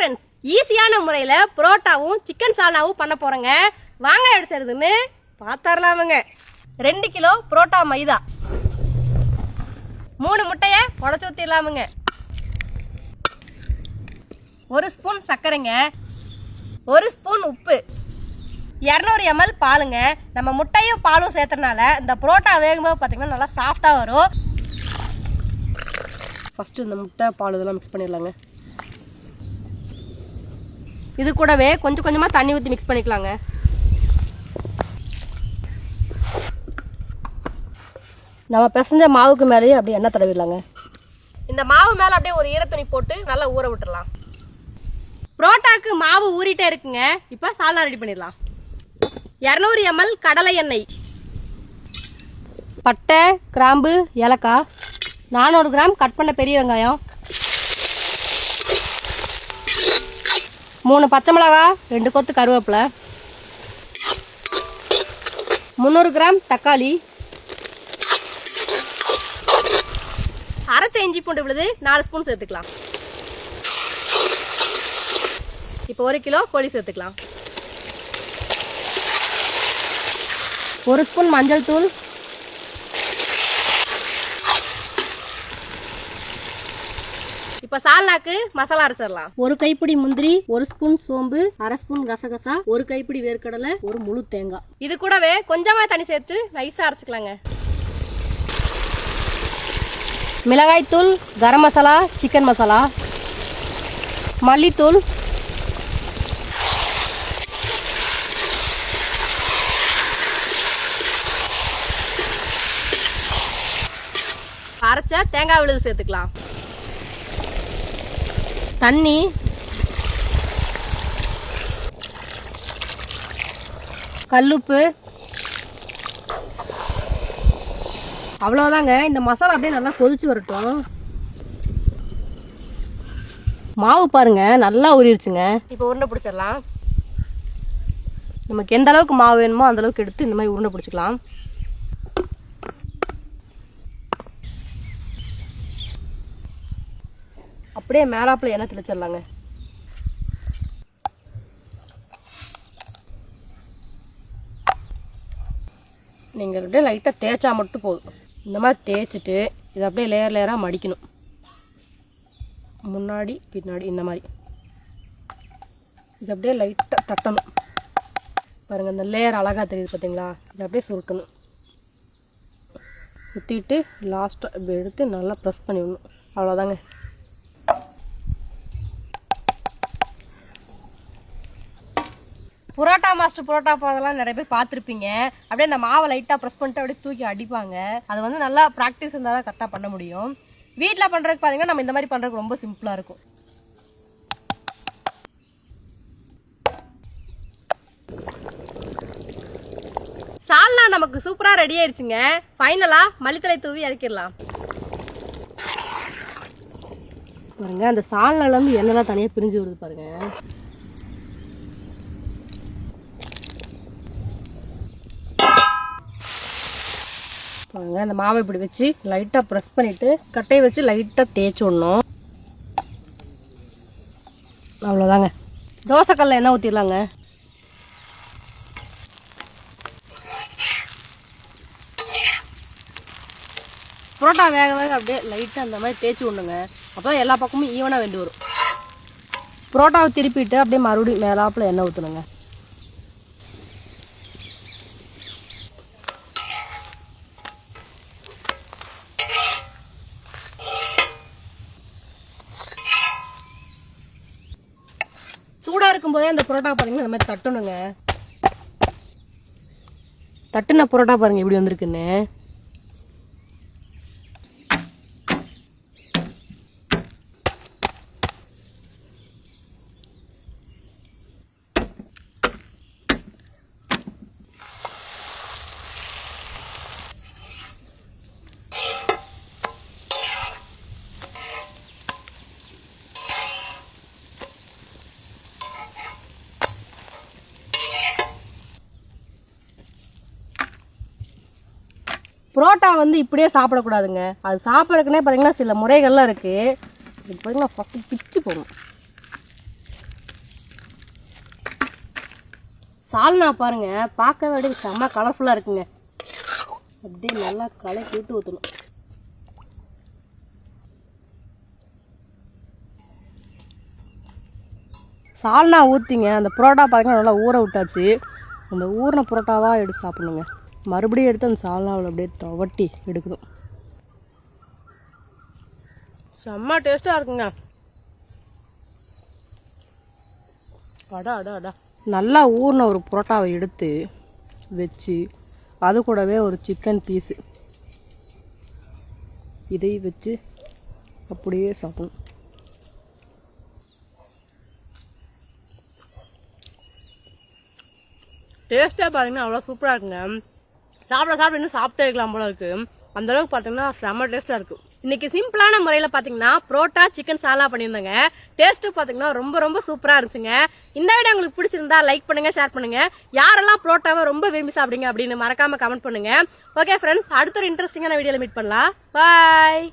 Friends, ஈஸியான முறையில் புரோட்டாவும் chicken சால்னாவும் பண்ண போகிறேங்க. வாங்க எப்படி செய்யறதுன்னு பார்த்துடலாமுங்க. 2 கிலோ புரோட்டா மைதா, 3 முட்டையை உடச்சி ஊற்றிடலாமுங்க. 1 ஸ்பூன் சர்க்கரைங்க, 1 ஸ்பூன் உப்பு, 200 ml பாலுங்க. நம்ம முட்டையும் பாலும் சேர்த்தனால இந்த புரோட்டா வேகும்போது பார்த்தீங்கன்னா நல்லா சாஃப்டாக வரும். ஃபஸ்ட்டு இந்த முட்டை பால் இதெல்லாம் மிக்ஸ் பண்ணிடலாங்க. இது கூடவே கொஞ்சம் கொஞ்சமாக தண்ணி ஊற்றி மிக்ஸ் பண்ணிக்கலாங்க. நம்ம பிசைஞ்ச மாவுக்கு மேலேயே அப்படியே எண்ணெய் தடவிடலாங்க. இந்த மாவு மேலே அப்படியே ஒரு ஈரத்துணி போட்டு நல்லா ஊற விட்டுடலாம். புரோட்டாக்கு மாவு ஊறிட்டே இருக்குங்க. இப்போ சால்னா ரெடி பண்ணிடலாம். 200 ml கடலை எண்ணெய், பட்டை, கிராம்பு, ஏலக்காய், 400 கிராம் கட் பண்ண பெரிய வெங்காயம், 3 பச்சை மிளகாய், 2 கொத்து கருவேப்பிலை, 300 கிராம் தக்காளி, அரைச்ச இஞ்சி பூண்டு விழுது 4 ஸ்பூன் சேர்த்துக்கலாம். இப்போ 1 கிலோ கோழி சேர்த்துக்கலாம். 1 ஸ்பூன் மஞ்சள் தூள், இப்போ சால்னாக்கு மசாலா அரைச்சிடலாம். 1 கைப்பிடி முந்திரி, 1 ஸ்பூன் சோம்பு, 1/2 ஸ்பூன் கசகசா, 1 கைப்பிடி வேர்க்கடலை, 1 முழு தேங்காய். இது கூடவே கொஞ்சமா தண்ணி சேர்த்து நைஸா அரைச்சிக்கலாங்க. மிளகாய் தூள், கரம் மசாலா, சிக்கன் மசாலா, மல்லித்தூள், அரைச்ச தேங்காய் விழுது சேர்த்துக்கலாம். தண்ணி, கல்லுப்பு, அவ்வளோதாங்க. இந்த மசாலா அப்படியே நல்லா கொதிச்சு வரட்டும். மாவு பாருங்க நல்லா ஊறிடுச்சுங்க. இப்போ உருண்டை பிடிச்சிடலாம். நமக்கு எந்த அளவுக்கு மாவு வேணுமோ அந்த அளவுக்கு எடுத்து இந்த மாதிரி உருண்டை பிடிச்சிக்கலாம். அப்படியே மேலாப்பில் எண்ணெய் தெளிச்சிடலாங்க. நீங்கள் அப்படியே லைட்டாக தேய்ச்சா மட்டும் போதும். இந்த மாதிரி தேய்ச்சிட்டு இதை அப்படியே லேயர் லேயராக மடிக்கணும். முன்னாடி பின்னாடி இந்த மாதிரி இது அப்படியே லைட்டாக தட்டணும். பாருங்கள் இந்த லேயர் அழகாக தெரியுது பார்த்தீங்களா? இதை அப்படியே சுருட்டணும். சுற்றிட்டு லாஸ்ட்டாக இப்படி எடுத்து நல்லா ப்ரெஸ் பண்ணி விடணும். அவ்வளோதாங்க. புரோட்டா மாஸ்டர் புரோட்டா போதெல்லாம் நிறைய பேர் பார்த்துருப்பீங்க. அப்படியே அந்த மாவை லைட்டாக ப்ரெஸ் பண்ணிட்டு அப்படியே தூக்கி அடிப்பாங்க. அது வந்து நல்லா ப்ராக்டிஸ் இருந்தால் தான் கரெக்டாக பண்ண முடியும். வீட்டில் பண்ணுறதுக்கு பார்த்தீங்கன்னா நம்ம இந்த மாதிரி பண்ணுறதுக்கு ரொம்ப சிம்பிளாக இருக்கும். சால்னா நமக்கு சூப்பராக ரெடி ஆயிடுச்சுங்க. ஃபைனலாக மல்லித்தலை தூவி இறக்கிடலாம். பாருங்க அந்த சால்னாலேருந்து எண்ணெய்லாம் தனியாக பிரிஞ்சு வருது பாருங்க. பாருங்க அந்த மாவை இப்படி வச்சு லைட்டாக ப்ரெஸ் பண்ணிவிட்டு கட்டையை வச்சு லைட்டாக தேய்ச்சி விடணும். அவ்வளோதாங்க. தோசைக்கல்ல எண்ணெய் ஊற்றிடலாங்க. புரோட்டா வேக வேக அப்படியே லைட்டாக அந்த மாதிரி தேய்ச்சி விடணுங்க. அப்போ எல்லா பக்கமும் ஈவனாக வெந்து வரும். புரோட்டாவை திருப்பிட்டு அப்படியே மறுபடியும் மேலாப்பில் எண்ணெய் ஊற்றணுங்க. சூடாக இருக்கும்போதே அந்த புரோட்டா பாருங்க இந்த மாதிரி தட்டணுங்க. தட்டுன புரோட்டா பாருங்க இப்படி வந்திருக்குன்னு. புரோட்டா வந்து இப்படியே சாப்பிடக்கூடாதுங்க. அது சாப்பிட்றதுக்குனே பார்த்தீங்கன்னா சில முறைகள்லாம் இருக்குது. இது பார்த்தீங்கன்னா ஃபஸ்ட்டு பிச்சு போடணும். சால்னா பாருங்க, பார்க்கவே அப்படியே செம்ம கலர்ஃபுல்லாக இருக்குங்க. அப்படியே நல்லா கலக்கி விட்டு ஊற்றணும். சால்னா ஊற்றிங்க, அந்த புரோட்டா பார்த்தீங்கன்னா நல்லா ஊற விட்டாச்சு. அந்த ஊறின புரோட்டாவாக எடுத்து சாப்பிடணுங்க. மறுபடியும் எடுத்து அந்த சால்னாவில் அப்படியே துவட்டி எடுக்கணும். செம்ம டேஸ்ட்டாக இருக்குங்க. அடா அடா அடா. நல்லா ஊறின ஒரு புரோட்டாவை எடுத்து வச்சு அது கூடவே ஒரு சிக்கன் பீஸு இதை வச்சு அப்படியே சாப்பிடணும். டேஸ்ட்டாக பார்த்தீங்கன்னா அவ்வளோ சூப்பராக இருக்குங்க. சாப்பிட இன்னும் சாப்பிட்டே இருக்கலாம் போல இருக்கு. அந்த அளவுக்கு பார்த்தீங்கன்னா செம்ம டேஸ்ட்டாக இருக்கும். இன்னைக்கு சிம்பிளான முறையில் பார்த்தீங்கன்னா புரோட்டா சிக்கன் சால்னா பண்ணியிருந்தாங்க. டேஸ்ட்டு பார்த்தீங்கன்னா ரொம்ப ரொம்ப சூப்பராக இருந்துச்சுங்க. இந்த வீடியோ உங்களுக்கு பிடிச்சிருந்தா லைக் பண்ணுங்க, ஷேர் பண்ணுங்க. யாரெல்லாம் புரோட்டாவை ரொம்ப விரும்பி சாப்பிடுங்க அப்படின்னு மறக்காம கமெண்ட் பண்ணுங்க. ஓகே ஃப்ரெண்ட்ஸ், அடுத்த ஒரு இன்ட்ரெஸ்டிங்கான வீடியோவில் மீட் பண்ணலாம். பாய்.